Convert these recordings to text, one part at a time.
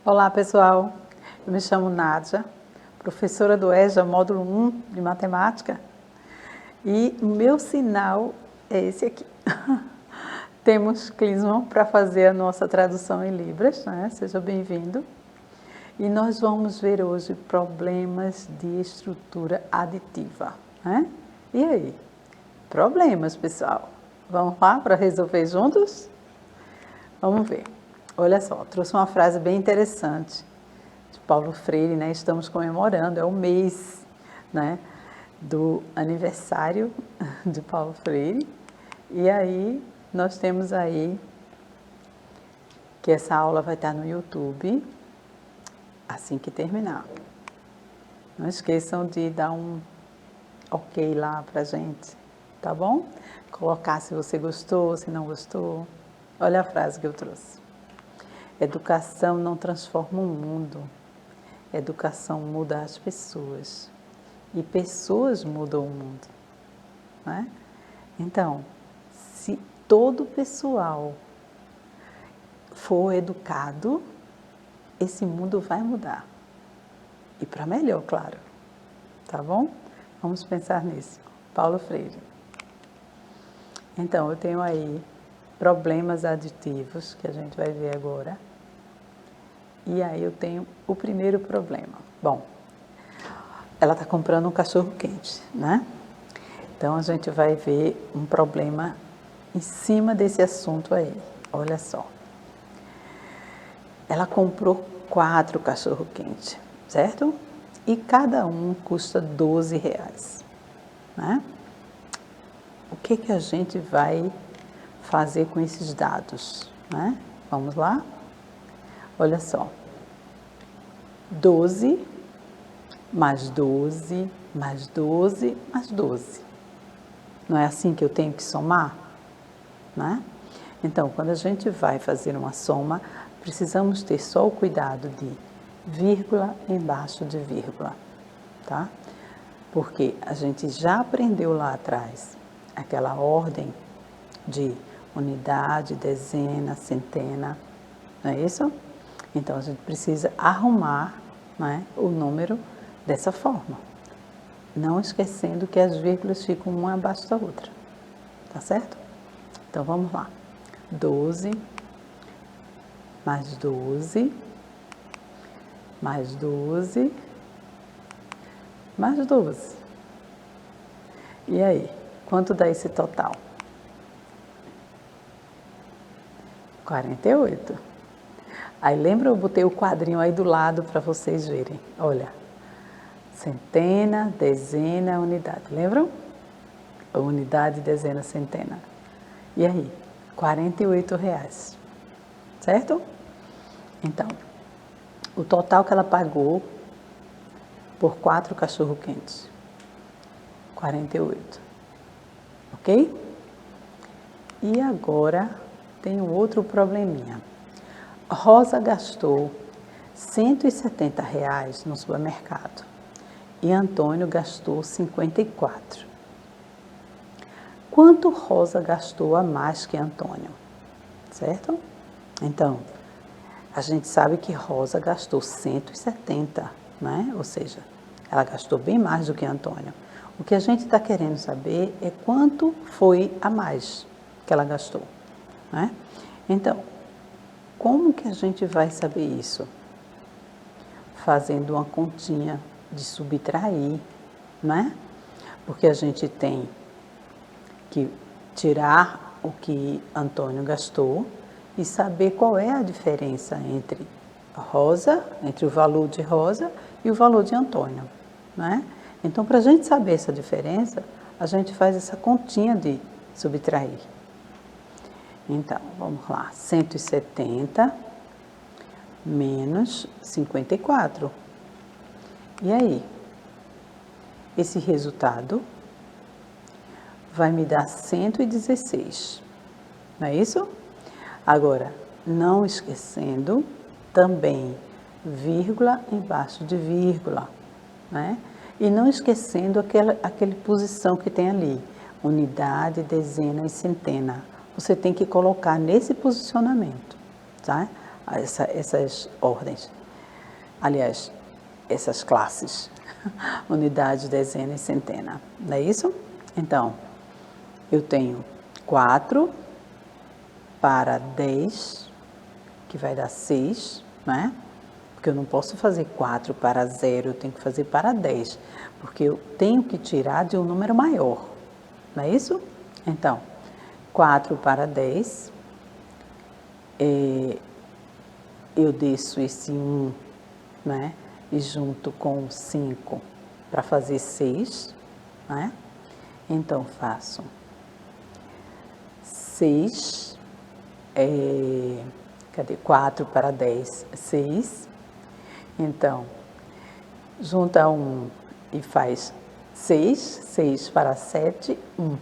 Olá pessoal, eu me chamo Nádia, professora do EJA Módulo 1 de Matemática e o meu sinal é esse aqui. Temos Clisman para fazer a nossa tradução em Libras, né? Seja bem-vindo. E nós vamos ver hoje problemas de estrutura aditiva, né? E aí? Problemas, pessoal. Vamos lá para resolver juntos? Vamos ver. Olha só, trouxe uma frase bem interessante de Paulo Freire, né? Estamos comemorando, é o mês, né, do aniversário de Paulo Freire. E aí, nós temos aí que essa aula vai estar no YouTube assim que terminar. Não esqueçam de dar um ok lá pra gente, tá bom? Colocar se você gostou, se não gostou. Olha a frase que eu trouxe. Educação não transforma o mundo. Educação muda as pessoas. E pessoas mudam o mundo, né? Então, se todo o pessoal for educado, esse mundo vai mudar. E para melhor, claro. Tá bom? Vamos pensar nisso. Paulo Freire. Então, eu tenho aí problemas aditivos, que a gente vai ver agora. E aí eu tenho o primeiro problema. Bom, ela está comprando um cachorro-quente, né? Então, a gente vai ver um problema em cima desse assunto aí. Olha só. Ela comprou 4 cachorro-quentes, certo? E cada um custa R$12, né? O que a gente vai fazer com esses dados, né? Vamos lá? Olha só. 12 mais 12 mais 12 mais 12. Não é assim que eu tenho que somar, né? Então, quando a gente vai fazer uma soma, precisamos ter só o cuidado de vírgula embaixo de vírgula, tá? Porque a gente já aprendeu lá atrás aquela ordem de unidade, dezena, centena, não é isso? Então, a gente precisa arrumar, né, o número dessa forma. Não esquecendo que as vírgulas ficam uma abaixo da outra, tá certo? Então, vamos lá. 12 mais 12 mais 12 mais 12. E aí, quanto dá esse total? 48. Aí lembra, eu botei o quadrinho aí do lado para vocês verem. Olha, centena, dezena, unidade. Lembram? Unidade, dezena, centena. E aí? R$48. Certo? Então, o total que ela pagou por 4 cachorro-quentes. 48. Ok? E agora tem um outro probleminha. Rosa gastou R$170 no supermercado e Antônio gastou 54. Quanto Rosa gastou a mais que Antônio? Certo? Então, a gente sabe que Rosa gastou 170, né? Ou seja, ela gastou bem mais do que Antônio. O que a gente está querendo saber é quanto foi a mais que ela gastou, né? Então, como que a gente vai saber isso? Fazendo uma continha de subtrair, né? Porque a gente tem que tirar o que Antônio gastou e saber qual é a diferença entre Rosa, entre o valor de Rosa e o valor de Antônio, né? Então, para a gente saber essa diferença, a gente faz essa continha de subtrair. Então, vamos lá, 170 menos 54. E aí? Esse resultado vai me dar 116, não é isso? Agora, não esquecendo também vírgula embaixo de vírgula, né? E não esquecendo aquela posição que tem ali, unidade, dezena e centena. Você tem que colocar nesse posicionamento, tá? Essas ordens. Aliás, essas classes, unidade, dezena e centena, não é isso? Então, eu tenho 4 para 10, que vai dar 6, né? Porque eu não posso fazer 4 para 0, eu tenho que fazer para 10, porque eu tenho que tirar de um número maior, não é isso? Então, 4 para 10, eu desço esse 1, né? E junto com 5 para fazer 6, né? Então, faço 6, cadê? 4 para 10, 6. Então, junta 1 e faz 6, 6 para 7, 1.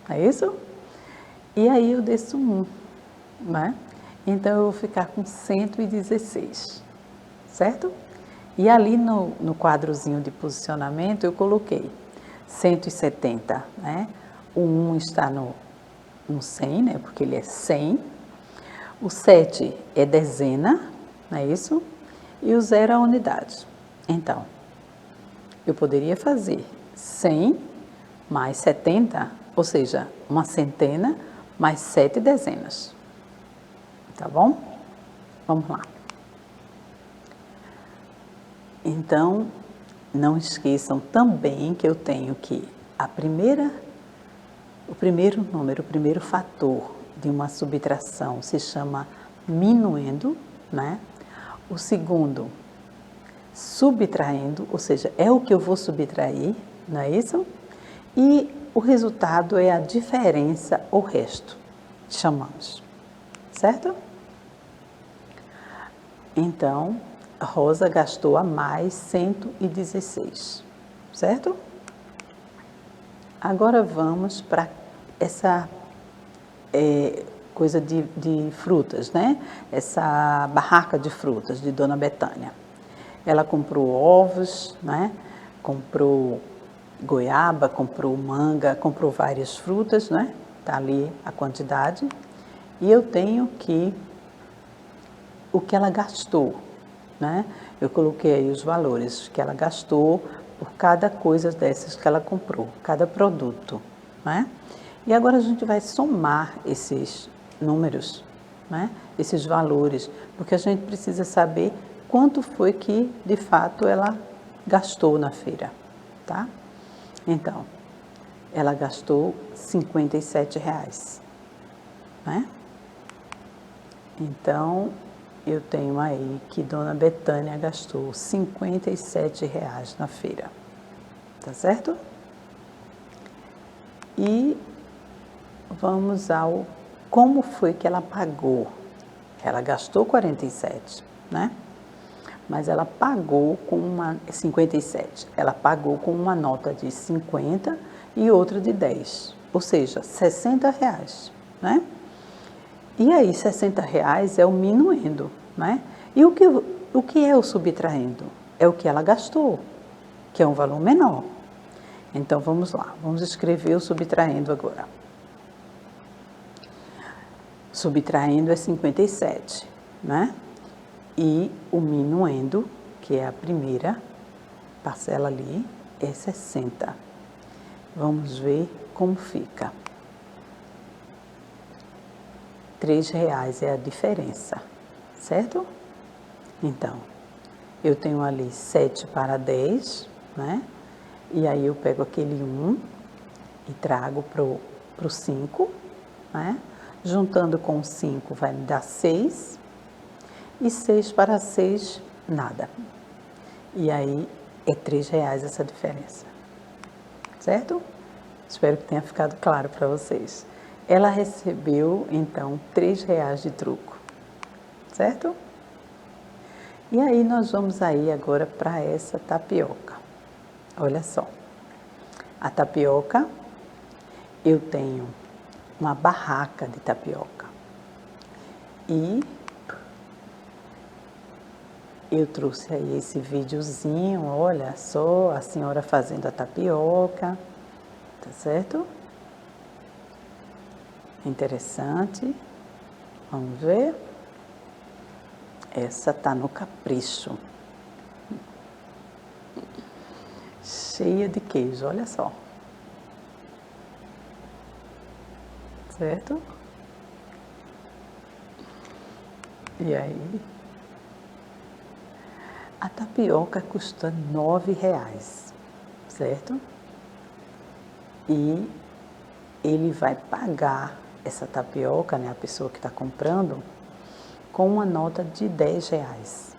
É isso? E aí eu desço 1, né? Então, eu vou ficar com 116, certo? E ali no quadrozinho de posicionamento eu coloquei 170, né? O 1 está no 100, né? Porque ele é 100. O 7 é dezena, não é isso? E o 0 é a unidade. Então, eu poderia fazer 100 mais 70, ou seja, uma centena mais 7 dezenas. Tá bom? Vamos lá. Então, não esqueçam também que eu tenho que o primeiro número, o primeiro fator de uma subtração se chama minuendo, né? O segundo, subtraindo, ou seja, é o que eu vou subtrair, não é isso? E o resultado é a diferença ou resto, chamamos, certo? Então, a Rosa gastou a mais 116, certo? Agora vamos para essa coisa de frutas, né? Essa barraca de frutas de Dona Betânia. Ela comprou ovos, né? Comprou goiaba, comprou manga, comprou várias frutas, né? Tá ali a quantidade. E eu tenho que o que ela gastou, né? Eu coloquei aí os valores que ela gastou por cada coisa dessas que ela comprou, cada produto, né? E agora a gente vai somar esses números, né? Esses valores, porque a gente precisa saber quanto foi que, de fato, ela gastou na feira, tá? Então, ela gastou R$ 57, né? Então, eu tenho aí que Dona Betânia gastou R$ 57 na feira, tá certo? E vamos ao como foi que ela pagou. Ela gastou 47, né? Mas ela pagou com uma 57. Ela pagou com uma nota de 50 e outra de 10, ou seja, R$ 60, né? E aí, R$ 60 é o minuendo, né? E o que é o subtraindo? É o que ela gastou, que é um valor menor. Então, vamos lá, vamos escrever o subtraindo agora. Subtraindo é 57, né? E o minuendo, que é a primeira parcela ali, é 60. Vamos ver como fica. R$ 3 é a diferença, certo? Então, eu tenho ali 7 para 10, né? E aí eu pego aquele 1 e trago para o 5, né? Juntando com o 5 vai me dar 6. E 6 para 6, nada. E aí é R$ 3 essa diferença, certo? Espero que tenha ficado claro para vocês. Ela recebeu, então, R$ 3 de troco, certo? E aí nós vamos aí agora para essa tapioca. Olha só, a tapioca, eu tenho uma barraca de tapioca. E eu trouxe aí esse videozinho, olha só, a senhora fazendo a tapioca, tá certo? Interessante. Vamos ver. Essa tá no capricho, cheia de queijo, olha só. Certo? E aí, a tapioca custa R$ 9, certo? E ele vai pagar essa tapioca, né, a pessoa que está comprando, com uma nota de R$ 10.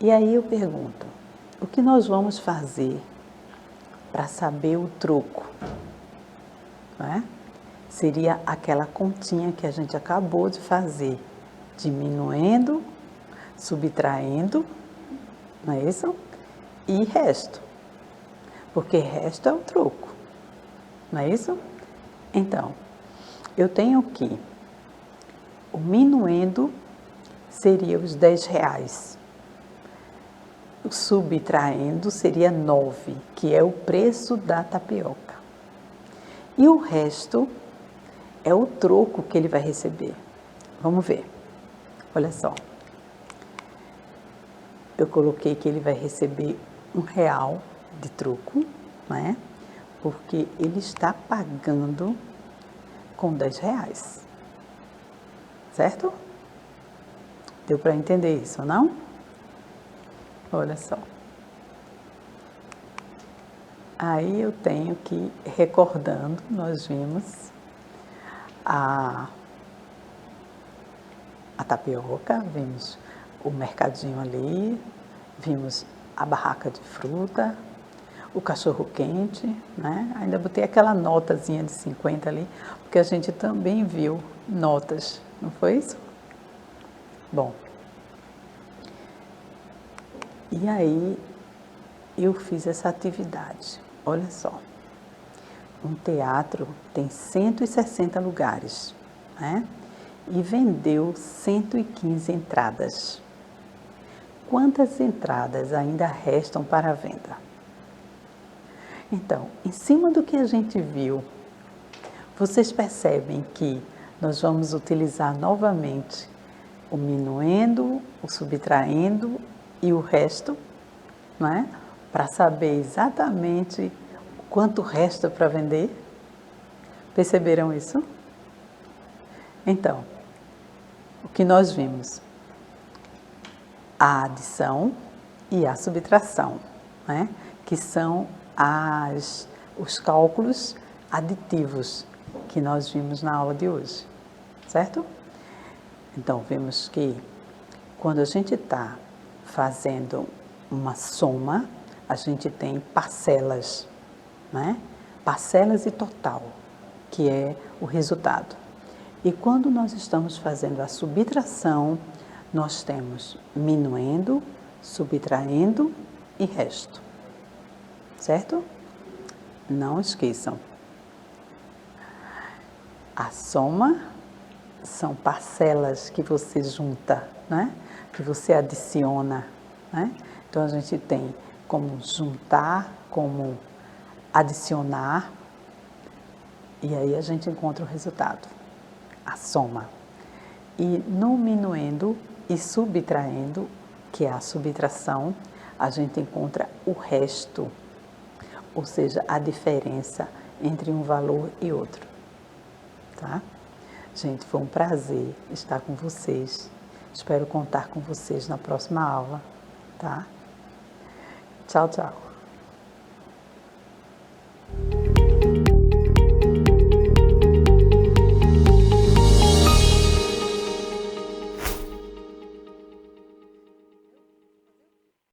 E aí eu pergunto, o que nós vamos fazer para saber o troco? Não é? Seria aquela continha que a gente acabou de fazer, diminuindo, subtraindo, não é isso? E resto, porque resto é o troco, não é isso? Então, eu tenho que o minuendo seria os R$ 10, o subtraindo seria 9, que é o preço da tapioca. E o resto é o troco que ele vai receber. Vamos ver. Olha só. Eu coloquei que ele vai receber R$ 1 de troco, né? Porque ele está pagando com R$ 10. Certo? Deu para entender isso, não? Olha só. Aí eu tenho que, recordando, nós vimos a tapioca, vimos o mercadinho ali, vimos a barraca de fruta, o cachorro-quente, né? Ainda botei aquela notazinha de 50 ali, porque a gente também viu notas, não foi isso? Bom, e aí eu fiz essa atividade. Olha só, um teatro tem 160 lugares, né? E vendeu 115 entradas. Quantas entradas ainda restam para a venda? Então, em cima do que a gente viu, vocês percebem que nós vamos utilizar novamente o minuendo, o subtraindo e o resto, não é? Para saber exatamente quanto resta para vender. Perceberam isso? Então, o que nós vimos? A adição e a subtração, né? Que são os cálculos aditivos que nós vimos na aula de hoje, certo? Então, vimos que quando a gente está fazendo uma soma, a gente tem parcelas, né? Parcelas e total, que é o resultado. E quando nós estamos fazendo a subtração, nós temos minuendo, subtraindo e resto, certo? Não esqueçam. A soma são parcelas que você junta, né? Que você adiciona, né? Então a gente tem como juntar, como adicionar, e aí a gente encontra o resultado, a soma. E no minuendo e subtraindo, que é a subtração, a gente encontra o resto, ou seja, a diferença entre um valor e outro, tá? Gente, foi um prazer estar com vocês. Espero contar com vocês na próxima aula, tá? Tchau, tchau.